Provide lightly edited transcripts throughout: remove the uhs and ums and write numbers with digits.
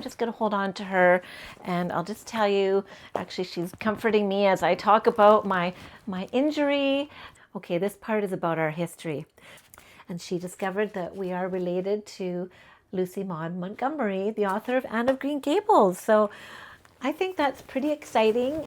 I'm just going to hold on to her, and I'll just tell you, actually she's comforting me as I talk about my injury. Okay, this part is about our history. And she discovered that we are related to Lucy Maude Montgomery, the author of Anne of Green Gables. So I think that's pretty exciting.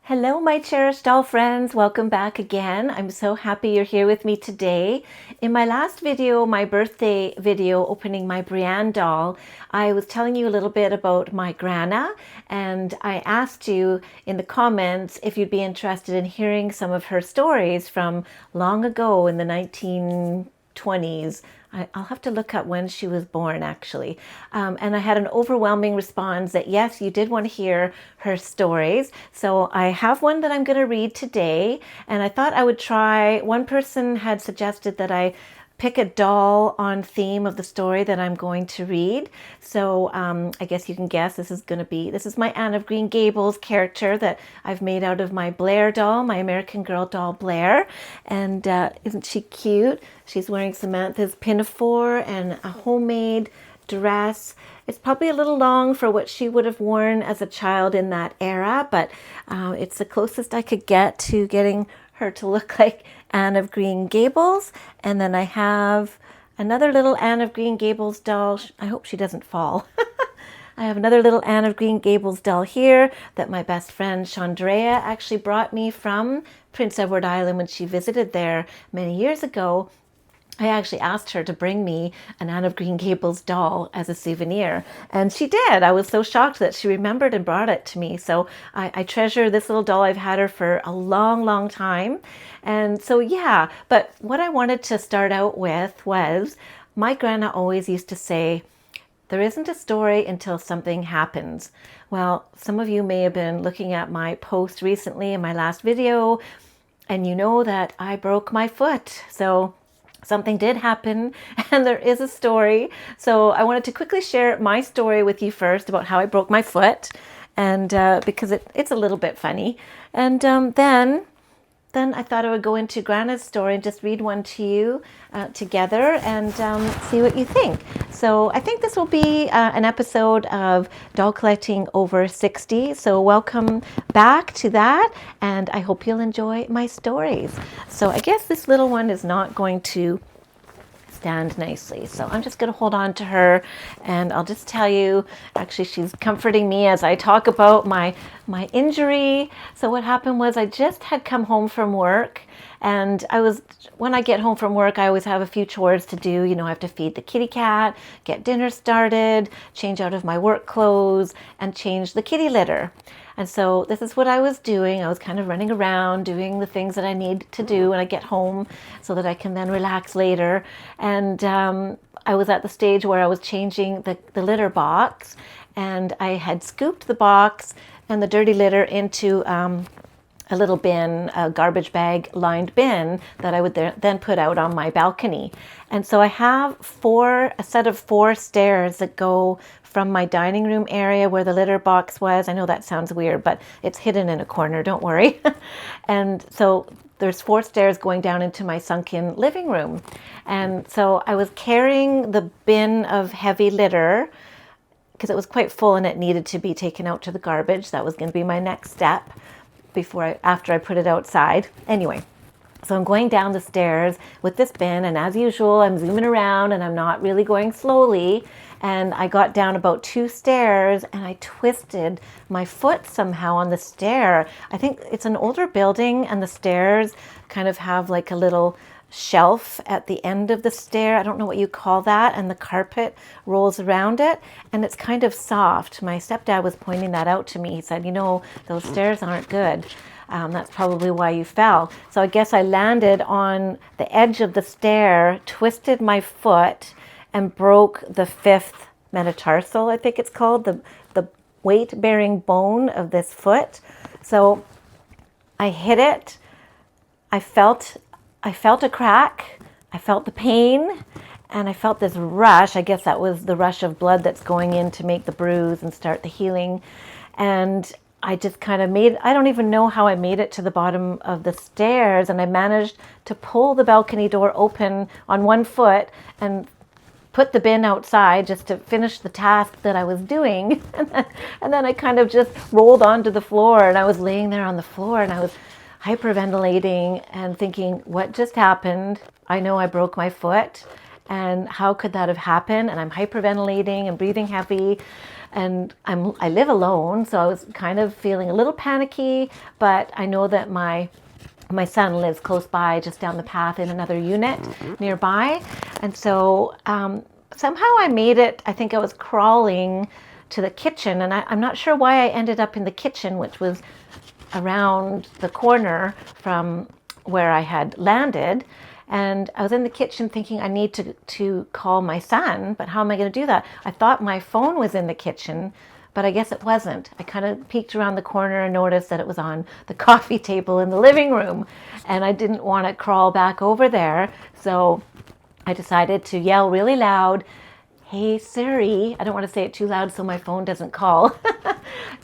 Hello, my cherished doll friends. Welcome back again. I'm so happy you're here with me today. In my last video, my birthday video opening my Brienne doll, I was telling you a little bit about my Granna, and I asked you in the comments if you'd be interested in hearing some of her stories from long ago in the 1920s. I'll have to look up when she was born, actually. And I had an overwhelming response that yes, you did want to hear her stories. So I have one that I'm going to read today. And I thought I would try, one person had suggested that I pick a doll on theme of the story that I'm going to read. So I guess you can guess this is my Anne of Green Gables character that I've made out of my Blair doll, my American Girl doll Blair. And isn't she cute? She's wearing Samantha's pinafore and a homemade dress. It's probably a little long for what she would have worn as a child in that era, but it's the closest I could get to getting her to look like Anne of Green Gables. And then I have another little Anne of Green Gables doll. I hope she doesn't fall. I have another little Anne of Green Gables doll here that my best friend Chandrea actually brought me from Prince Edward Island when she visited there many years ago. I actually asked her to bring me an Anne of Green Gables doll as a souvenir, and she did. I was so shocked that she remembered and brought it to me. So I treasure this little doll. I've had her for a long, long time. And so, yeah, but what I wanted to start out with was my Granna always used to say, there isn't a story until something happens. Well, some of you may have been looking at my post recently in my last video, and you know that I broke my foot. So something did happen, and there is a story. So I wanted to quickly share my story with you first about how I broke my foot, and because it's a little bit funny. And then I thought I would go into Granna's story and just read one to you together and see what you think. So I think this will be an episode of Doll Collecting Over 60. So welcome back to that, and I hope you'll enjoy my stories. So I guess this little one is not going to stand nicely. So I'm just going to hold on to her, and I'll just tell you, actually she's comforting me as I talk about my injury. So what happened was I just had come home from work, and when I get home from work, I always have a few chores to do. You know, I have to feed the kitty cat, get dinner started, change out of my work clothes, and change the kitty litter. And so this is what I was doing. I was kind of running around doing the things that I need to do when I get home so that I can then relax later. And I was at the stage where I was changing the litter box, and I had scooped the box and the dirty litter into a little bin, a garbage bag lined bin that I would then put out on my balcony. And so I have a set of 4 stairs that go from my dining room area where the litter box was. I know that sounds weird, but it's hidden in a corner, don't worry. And so there's 4 stairs going down into my sunken living room. And so I was carrying the bin of heavy litter because it was quite full and it needed to be taken out to the garbage. That was going to be my next step after I put it outside. Anyway, so I'm going down the stairs with this bin, and as usual, I'm zooming around and I'm not really going slowly. And I got down about 2 stairs and I twisted my foot somehow on the stair. I think it's an older building and the stairs kind of have like a little shelf at the end of the stair. I don't know what you call that. And the carpet rolls around it and it's kind of soft. My stepdad was pointing that out to me. He said, you know, those stairs aren't good. That's probably why you fell. So I guess I landed on the edge of the stair, twisted my foot, and broke the 5th metatarsal, I think it's called, the weight-bearing bone of this foot. So I hit it. I felt a crack. I felt the pain, and I felt this rush. I guess that was the rush of blood that's going in to make the bruise and start the healing. And I just kind of I don't even know how I made it to the bottom of the stairs, and I managed to pull the balcony door open on one foot and put the bin outside just to finish the task that I was doing. And then I kind of just rolled onto the floor, and I was laying there on the floor, and I was hyperventilating and thinking, what just happened? I know I broke my foot, and how could that have happened? And I'm hyperventilating and breathing heavy, and I live alone, so I was kind of feeling a little panicky, but I know that my son lives close by, just down the path in another unit nearby. And so somehow I made it. I think I was crawling to the kitchen, and I'm not sure why I ended up in the kitchen, which was around the corner from where I had landed. And I was in the kitchen thinking I need to call my son, but how am I going to do that? I thought my phone was in the kitchen, but I guess it wasn't. I kind of peeked around the corner and noticed that it was on the coffee table in the living room, and I didn't want to crawl back over there. So I decided to yell really loud, "Hey Siri." I don't want to say it too loud so my phone doesn't call.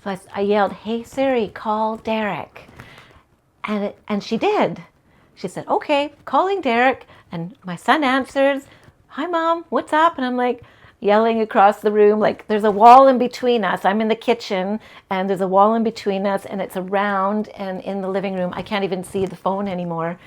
So I yelled, "Hey Siri, call Derek." And she did. She said, "Okay, calling Derek." And my son answers, "Hi Mom, what's up?" And I'm like yelling across the room, like there's a wall in between us. I'm in the kitchen and there's a wall in between us, and it's around and in the living room. I can't even see the phone anymore.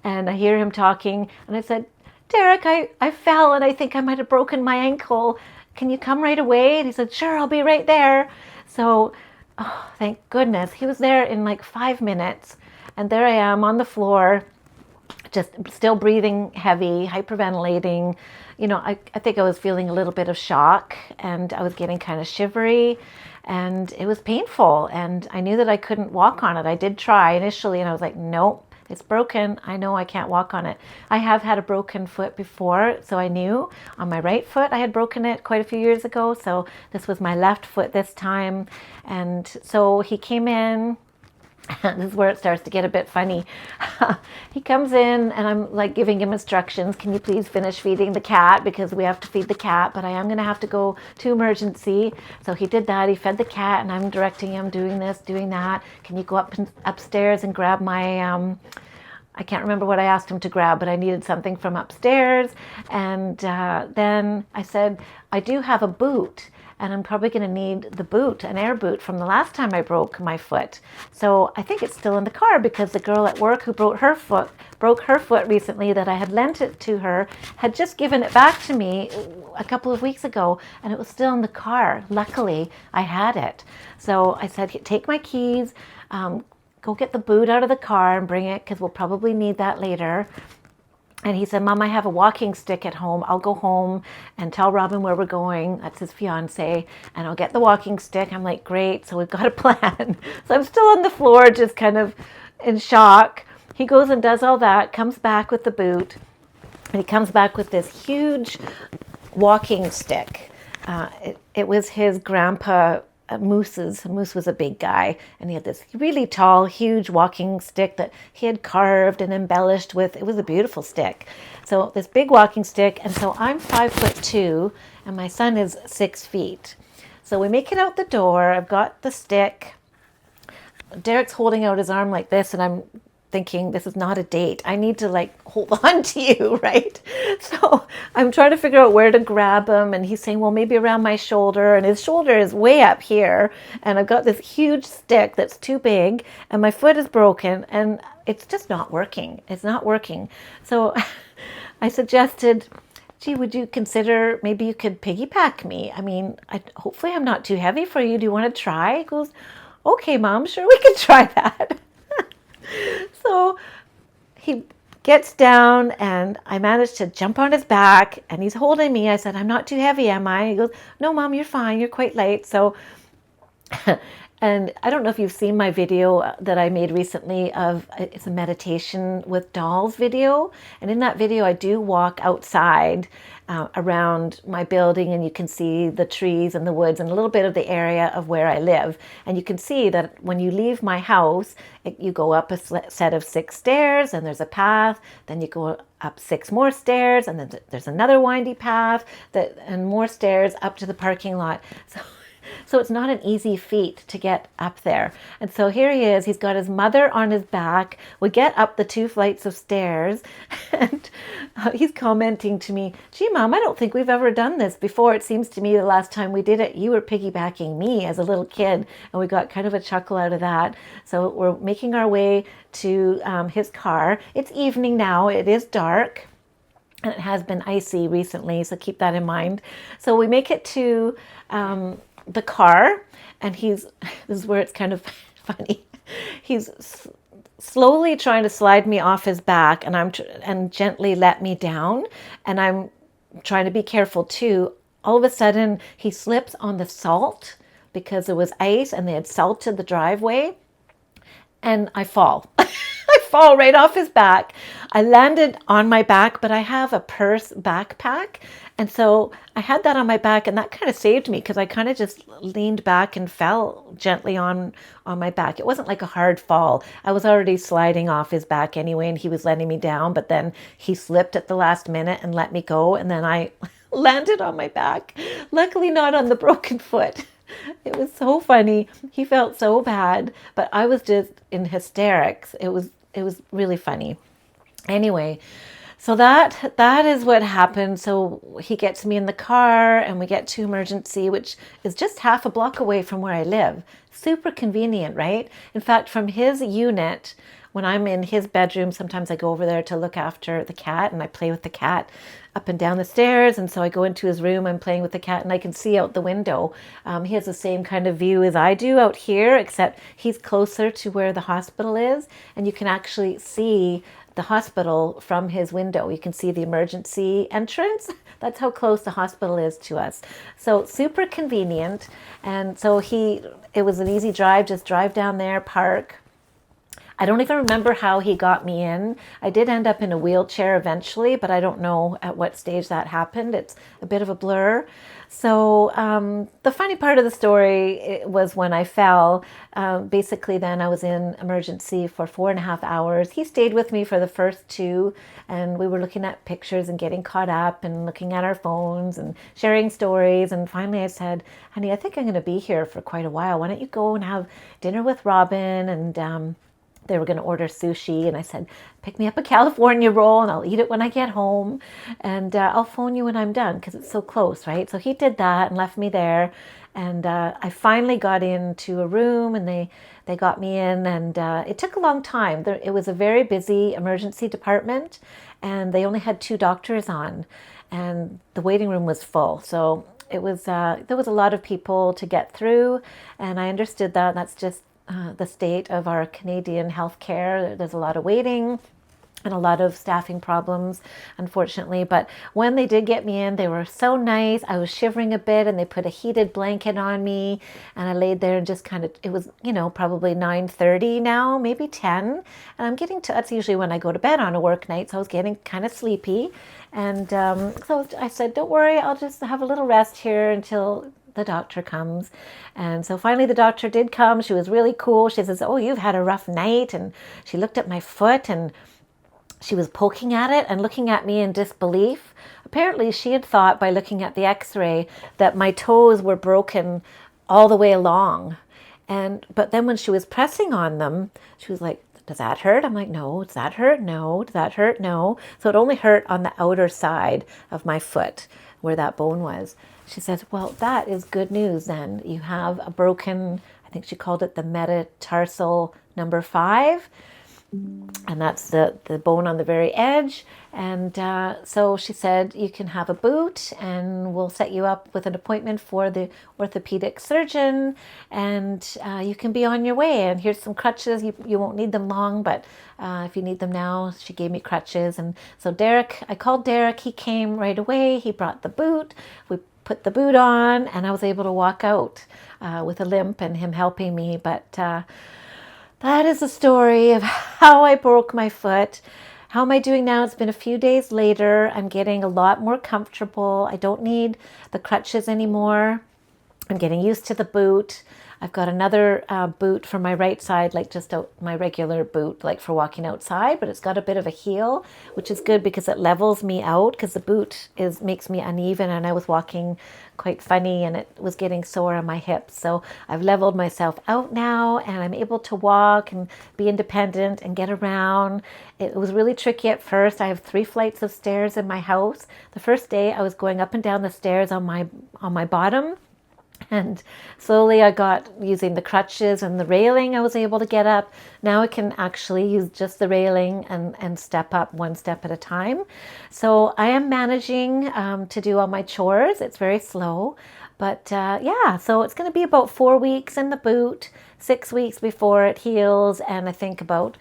And I hear him talking, and I said, "Derek, I fell and I think I might have broken my ankle. Can you come right away?" And he said, "Sure, I'll be right there." So, oh, thank goodness. He was there in like 5 minutes. And there I am on the floor, just still breathing heavy, hyperventilating. You know, I think I was feeling a little bit of shock, and I was getting kind of shivery, and it was painful, and I knew that I couldn't walk on it. I did try initially, and I was like, nope, it's broken. I know I can't walk on it. I have had a broken foot before, so I knew on my right foot I had broken it quite a few years ago, so this was my left foot this time. And so he came in. This is where it starts to get a bit funny. He comes in and I'm like giving him instructions. "Can you please finish feeding the cat, because we have to feed the cat, but I am going to have to go to emergency." So he did that. He fed the cat, and I'm directing him, doing this, doing that. "Can you go upstairs and grab my I can't remember what I asked him to grab, but I needed something from upstairs." And then I said, "I do have a boot, and I'm probably going to need the boot, an air boot from the last time I broke my foot. So I think it's still in the car, because the girl at work who broke her foot recently, that I had lent it to her, had just given it back to me a couple of weeks ago, and it was still in the car. Luckily, I had it." So I said, "Take my keys, go get the boot out of the car and bring it, because we'll probably need that later." And he said, "Mom, I have a walking stick at home. I'll go home and tell Robin where we're going." That's his fiance. "And I'll get the walking stick." I'm like, great. So we've got a plan. So I'm still on the floor, just kind of in shock. He goes and does all that, comes back with the boot. And he comes back with this huge walking stick. It was his grandpa Moose's. Moose was a big guy, and he had this really tall, huge walking stick that he had carved and embellished with. It was a beautiful stick. So this big walking stick, and so I'm 5'2", and my son is 6 feet. So we make it out the door. I've got the stick. Derek's holding out his arm like this, and I'm thinking, this is not a date. I need to like hold on to you, right? So I'm trying to figure out where to grab him, and he's saying, well, maybe around my shoulder, and his shoulder is way up here, and I've got this huge stick that's too big, and my foot is broken, and it's just not working. It's not working. So I suggested, gee, would you consider, maybe you could piggyback me? I mean, hopefully I'm not too heavy for you. Do you want to try? He goes, okay, Mom, sure, we can try that. So he gets down, and I managed to jump on his back, and he's holding me. I said, I'm not too heavy, am I? He goes, no, Mom, you're fine. You're quite light. So And I don't know if you've seen my video that I made recently of, it's a meditation with dolls video. And in that video, I do walk outside around my building, and you can see the trees and the woods and a little bit of the area of where I live. And you can see that when you leave my house, you go up a set of 6 stairs, and there's a path. Then you go up 6 more stairs, and then there's another windy path and more stairs up to the parking lot. So it's not an easy feat to get up there. And so here he is, he's got his mother on his back. We get up the 2 flights of stairs, and he's commenting to me, "Gee, Mom, I don't think we've ever done this before. It seems to me the last time we did it, you were piggybacking me as a little kid." And we got kind of a chuckle out of that. So we're making our way to his car. It's evening now, it is dark. And it has been icy recently, so keep that in mind. So we make it to the car, and this is where it's kind of funny. He's slowly trying to slide me off his back, and and gently let me down, and I'm trying to be careful too. All of a sudden, he slips on the salt because it was ice, and they had salted the driveway, and I fall. I fall right off his back. I landed on my back, but I have a purse backpack. And so I had that on my back, and that kind of saved me because I kind of just leaned back and fell gently on my back. It wasn't like a hard fall. I was already sliding off his back anyway, and he was letting me down, but then he slipped at the last minute and let me go. And then I landed on my back. Luckily not on the broken foot. It was so funny. He felt so bad, but I was just in hysterics. It was really funny. Anyway, so that is what happened. So he gets me in the car, and we get to emergency, which is just half a block away from where I live. Super convenient, right? In fact, from his unit, when I'm in his bedroom, sometimes I go over there to look after the cat, and I play with the cat up and down the stairs. And so I go into his room, I'm playing with the cat, and I can see out the window. He has the same kind of view as I do out here, except he's closer to where the hospital is, and you can actually see the hospital from his window. You can see the emergency entrance. That's how close the hospital is to us. So super convenient. And so it was an easy drive, just drive down there, park. I don't even remember how he got me in. I did end up in a wheelchair eventually, but I don't know at what stage that happened. It's a bit of a blur. So the funny part of the story was when I fell. Basically, then I was in emergency for 4.5 hours. He stayed with me for the first 2, and we were looking at pictures and getting caught up and looking at our phones and sharing stories. And finally I said, "Honey, I think I'm going to be here for quite a while. Why don't you go and have dinner with Robin?" And they were going to order sushi, and I said, "Pick me up a California roll, and I'll eat it when I get home, and I'll phone you when I'm done," because it's so close, right? So he did that and left me there, and I finally got into a room, and they got me in, and it took a long time. It was a very busy emergency department, and they only had 2 doctors on, and the waiting room was full. So it was there was a lot of people to get through, and I understood that. That's just the state of our Canadian healthcare. There's a lot of waiting and a lot of staffing problems, unfortunately. But when they did get me in, they were so nice. I was shivering a bit, and they put a heated blanket on me, and I laid there and just kind of, it was, probably 9:30 now, maybe 10. And I'm getting to, that's usually when I go to bed on a work night. So I was getting kind of sleepy. And so I said, "Don't worry, I'll just have a little rest here until the doctor comes." And so finally the doctor did come. She was really cool. She says, "Oh, you've had a rough night." And she looked at my foot, and she was poking at it and looking at me in disbelief. Apparently she had thought by looking at the x-ray that my toes were broken all the way along. But then when she was pressing on them, she was like, "Does that hurt?" I'm like, "No." "Does that hurt?" "No." "Does that hurt?" "No." So it only hurt on the outer side of my foot where that bone was. She says, "Well, that is good news then. You have a broken," I think she called it the metatarsal number 5. And that's the bone on the very edge. And so she said, "You can have a boot, and we'll set you up with an appointment for the orthopedic surgeon, and you can be on your way. And here's some crutches. You won't need them long, but if you need them now," she gave me crutches. And so I called Derek. He came right away. He brought the boot. We put the boot on, and I was able to walk out. with a limp and him helping me. But that is the story of how I broke my foot. How am I doing now? It's been a few days later. I'm getting a lot more comfortable. I don't need the crutches anymore. I'm getting used to the boot. I've got another boot for my right side, like just my regular boot, like for walking outside, but it's got a bit of a heel, which is good because it levels me out, because the boot makes me uneven, and I was walking quite funny and it was getting sore on my hips. So I've leveled myself out now, and I'm able to walk and be independent and get around. It was really tricky at first. I have 3 flights of stairs in my house. The first day I was going up and down the stairs on my bottom. And slowly I got using the crutches and the railing, I was able to get up. Now I can actually use just the railing and step up one step at a time. So I am managing to do all my chores. It's very slow. But yeah, so it's going to be about 4 weeks in the boot, 6 weeks before it heals, and I think about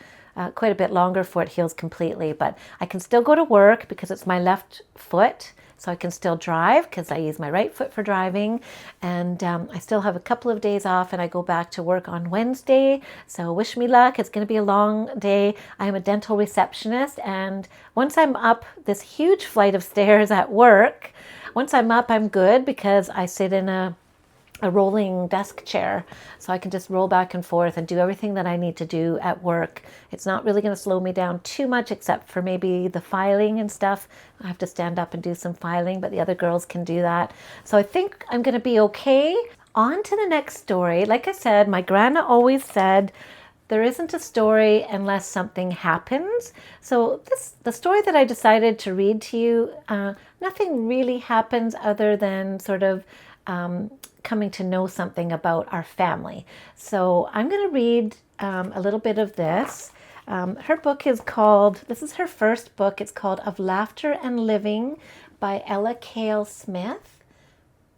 quite a bit longer before it heals completely. But I can still go to work because it's my left foot. So I can still drive because I use my right foot for driving. And I still have a couple of days off, and I go back to work on Wednesday. So wish me luck. It's going to be a long day. I am a dental receptionist. And once I'm up this huge flight of stairs at work, once I'm up, I'm good because I sit in a rolling desk chair, so I can just roll back and forth and do everything that I need to do at work. It's not really going to slow me down too much, except for maybe the filing and stuff. I have to stand up and do some filing, but the other girls can do that. So I think I'm going to be okay. On to the next story. Like I said, my Granna always said, there isn't a story unless something happens. So the story that I decided to read to you, nothing really happens other than sort of coming to know something about our family. So I'm going to read a little bit of this. Her book is called, this is her first book, it's called Of Laughter and Living by Ella Cale Smith.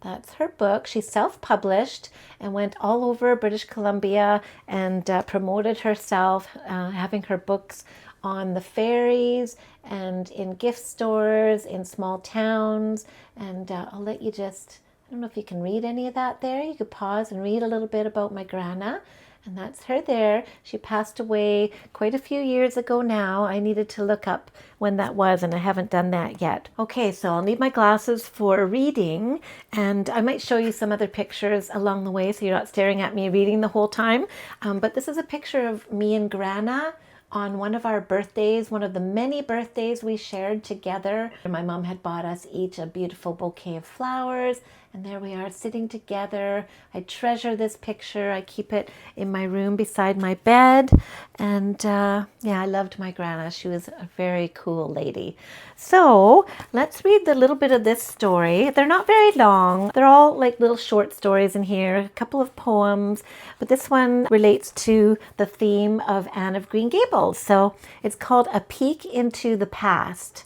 That's her book. She's self-published and went all over British Columbia and promoted herself, having her books on the ferries and in gift stores, in small towns. And I'll let you just, I don't know if you can read any of that there. You could pause and read a little bit about my Granna. And that's her there. She passed away quite a few years ago now. I needed to look up when that was, and I haven't done that yet. Okay, so I'll need my glasses for reading, and I might show you some other pictures along the way so you're not staring at me reading the whole time. But this is a picture of me and Granna on one of our birthdays, one of the many birthdays we shared together. My mom had bought us each a beautiful bouquet of flowers, and there we are sitting together. I treasure this picture. I keep it in my room beside my bed. And yeah, I loved my Granna. She was a very cool lady. So let's read a little bit of this story. They're not very long. They're all like little short stories in here, a couple of poems, but this one relates to the theme of Anne of Green Gables. So it's called A Peek into the Past.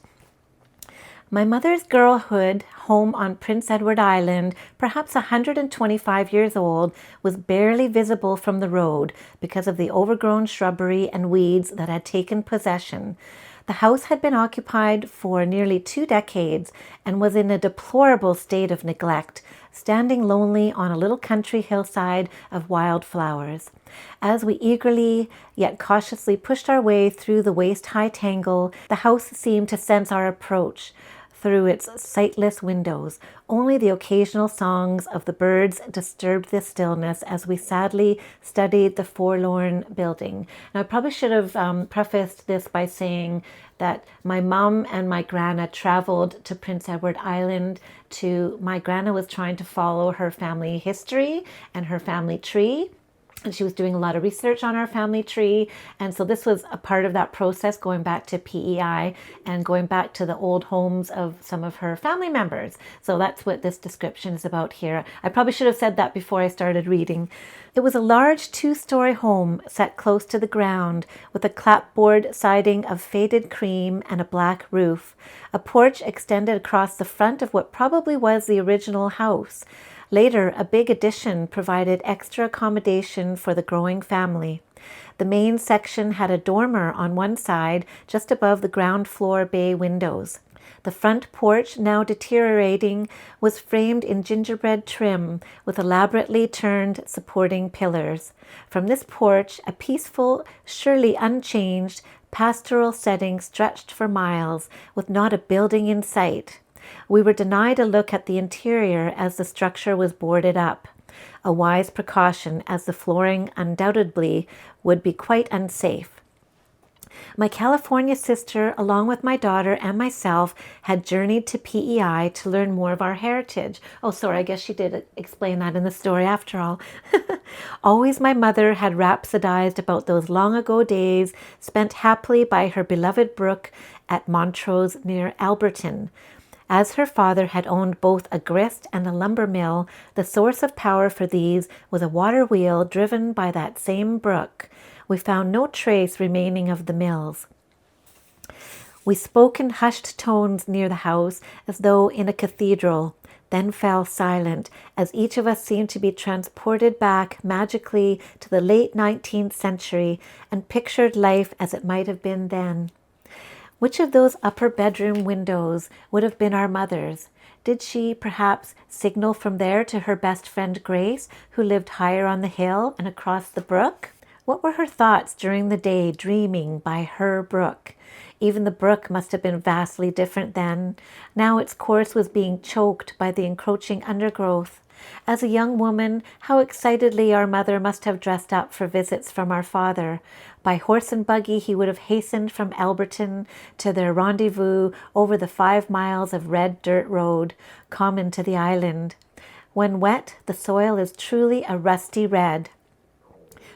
My mother's girlhood home on Prince Edward Island, perhaps 125 years old, was barely visible from the road because of the overgrown shrubbery and weeds that had taken possession. The house had been occupied for nearly 2 decades and was in a deplorable state of neglect, standing lonely on a little country hillside of wild flowers. As we eagerly yet cautiously pushed our way through the waist-high tangle, the house seemed to sense our approach. Through its sightless windows, only the occasional songs of the birds disturbed the stillness as we sadly studied the forlorn building. Now, I probably should have prefaced this by saying that my mom and my Granna traveled to Prince Edward Island my Granna was trying to follow her family history and her family tree. And she was doing a lot of research on our family tree. And so this was a part of that process, going back to PEI and going back to the old homes of some of her family members. So that's what this description is about here. I probably should have said that before I started reading. It was a large 2-story home set close to the ground with a clapboard siding of faded cream and a black roof. A porch extended across the front of what probably was the original house. Later, a big addition provided extra accommodation for the growing family. The main section had a dormer on one side, just above the ground floor bay windows. The front porch, now deteriorating, was framed in gingerbread trim with elaborately turned supporting pillars. From this porch, a peaceful, surely unchanged, pastoral setting stretched for miles, with not a building in sight. We were denied a look at the interior as the structure was boarded up, a wise precaution as the flooring undoubtedly would be quite unsafe. My California sister, along with my daughter and myself, had journeyed to PEI to learn more of our heritage. Oh, sorry, I guess she did explain that in the story after all. Always my mother had rhapsodized about those long ago days spent happily by her beloved brook at Montrose near Alberton. As her father had owned both a grist and a lumber mill, the source of power for these was a water wheel driven by that same brook. We found no trace remaining of the mills. We spoke in hushed tones near the house, as though in a cathedral, then fell silent, as each of us seemed to be transported back magically to the late 19th century and pictured life as it might have been then. Which of those upper bedroom windows would have been our mother's? Did she, perhaps, signal from there to her best friend Grace, who lived higher on the hill and across the brook? What were her thoughts during the day dreaming by her brook? Even the brook must have been vastly different then. Now its course was being choked by the encroaching undergrowth. As a young woman, how excitedly our mother must have dressed up for visits from our father. By horse and buggy he would have hastened from Alberton to their rendezvous over the 5 miles of red dirt road, common to the island. When wet, the soil is truly a rusty red.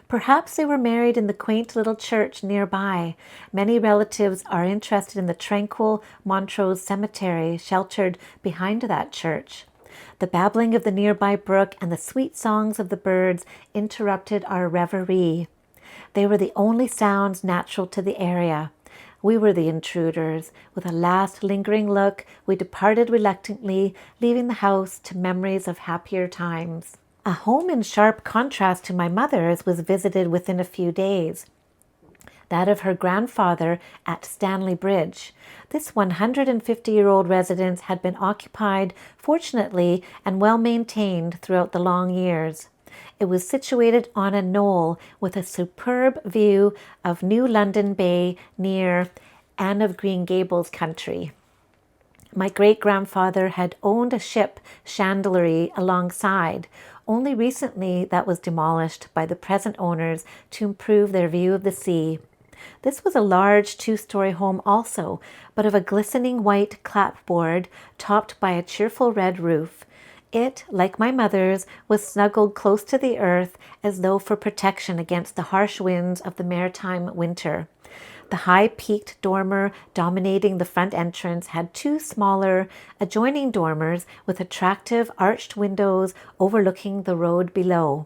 Perhaps they were married in the quaint little church nearby. Many relatives are interested in the tranquil Montrose cemetery sheltered behind that church. The babbling of the nearby brook and the sweet songs of the birds interrupted our reverie. They were the only sounds natural to the area. We were the intruders. With a last lingering look, we departed reluctantly, leaving the house to memories of happier times. A home in sharp contrast to my mother's was visited within a few days. That of her grandfather at Stanley Bridge. This 150-year-old residence had been occupied, fortunately, and well maintained throughout the long years. It was situated on a knoll with a superb view of New London Bay near Anne of Green Gables country. My great-grandfather had owned a ship chandlery alongside. Only recently that was demolished by the present owners to improve their view of the sea. This was a large 2-story home also, but of a glistening white clapboard topped by a cheerful red roof. It, like my mother's, was snuggled close to the earth as though for protection against the harsh winds of the maritime winter. The high-peaked dormer dominating the front entrance had 2 smaller, adjoining dormers with attractive arched windows overlooking the road below.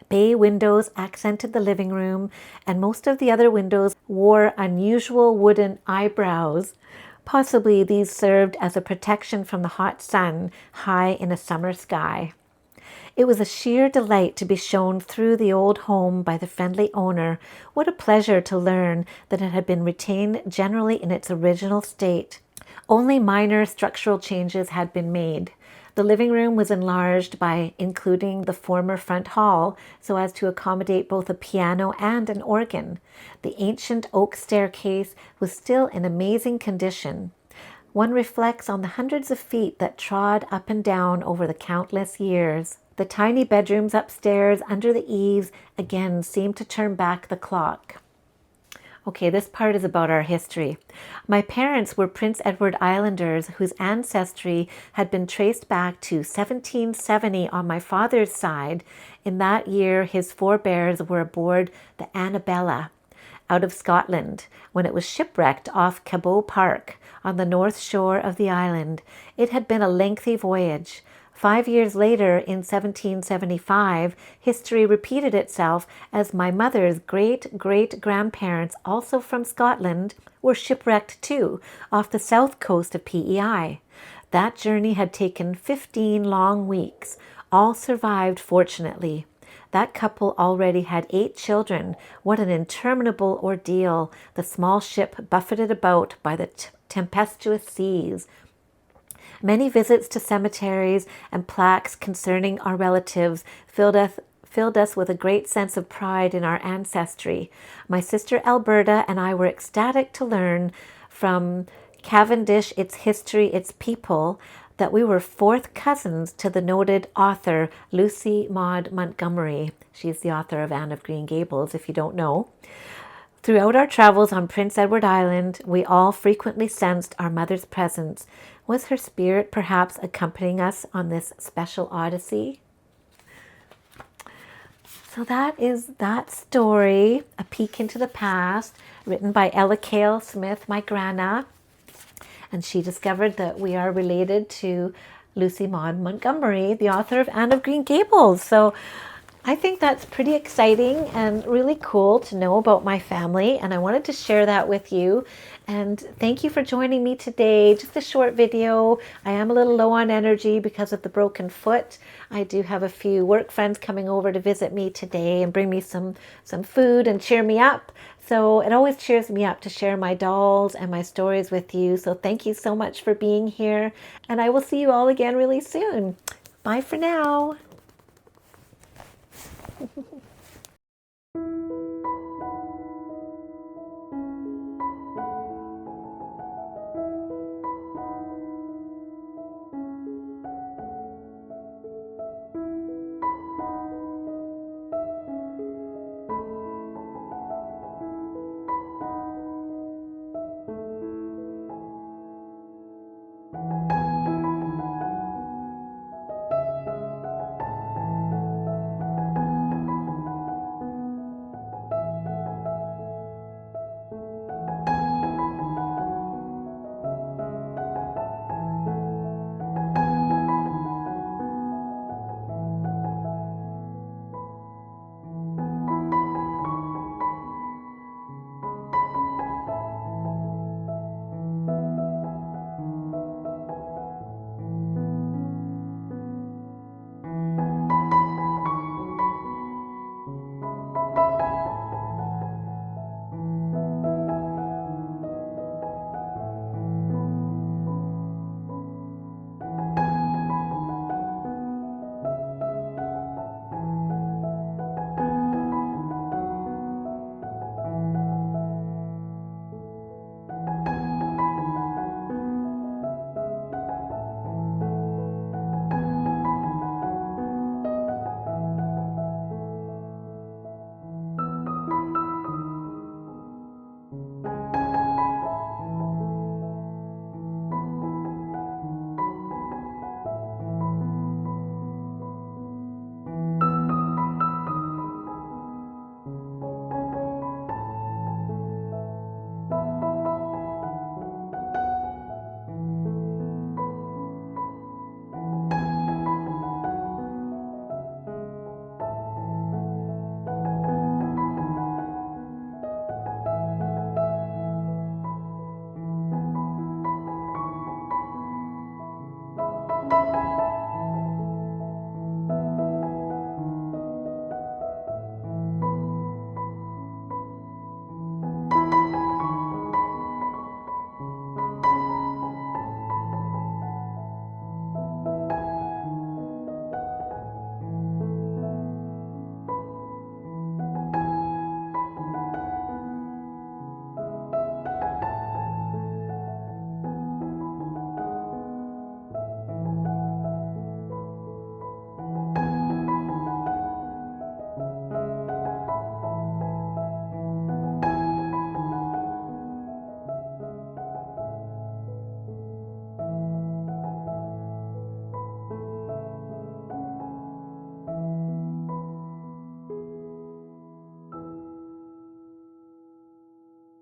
Bay windows accented the living room, and most of the other windows wore unusual wooden eyebrows. Possibly these served as a protection from the hot sun high in a summer sky. It was a sheer delight to be shown through the old home by the friendly owner. What a pleasure to learn that it had been retained generally in its original state. Only minor structural changes had been made. The living room was enlarged by including the former front hall so as to accommodate both a piano and an organ. The ancient oak staircase was still in amazing condition. One reflects on the hundreds of feet that trod up and down over the countless years. The tiny bedrooms upstairs under the eaves again seemed to turn back the clock. Okay, this part is about our history. My parents were Prince Edward Islanders whose ancestry had been traced back to 1770 on my father's side. In that year, his forebears were aboard the Annabella out of Scotland when it was shipwrecked off Cabot Park on the north shore of the island. It had been a lengthy voyage. 5 years later, in 1775, history repeated itself as my mother's great-great-grandparents, also from Scotland, were shipwrecked too, off the south coast of PEI. That journey had taken 15 long weeks. All survived, fortunately. That couple already had 8 children. What an interminable ordeal, the small ship buffeted about by the tempestuous seas. Many visits to cemeteries and plaques concerning our relatives filled us with a great sense of pride in our ancestry. My sister Alberta and I were ecstatic to learn from Cavendish, Its History, Its People, that we were fourth cousins to the noted author Lucy Maude Montgomery. She's the author of Anne of Green Gables, if you don't know. Throughout our travels on Prince Edward Island, we all frequently sensed our mother's presence. Was her spirit perhaps accompanying us on this special odyssey? So that is that story, A Peek into the Past, written by Ella Cale Smith, my Granna. And she discovered that we are related to Lucy Maude Montgomery, the author of Anne of Green Gables. So I think that's pretty exciting and really cool to know about my family, and I wanted to share that with you. And thank you for joining me today. Just a short video. I am a little low on energy because of the broken foot. I do have a few work friends coming over to visit me today and bring me some food and cheer me up. So it always cheers me up to share my dolls and my stories with you. So thank you so much for being here, and I will see you all again really soon. Bye for now.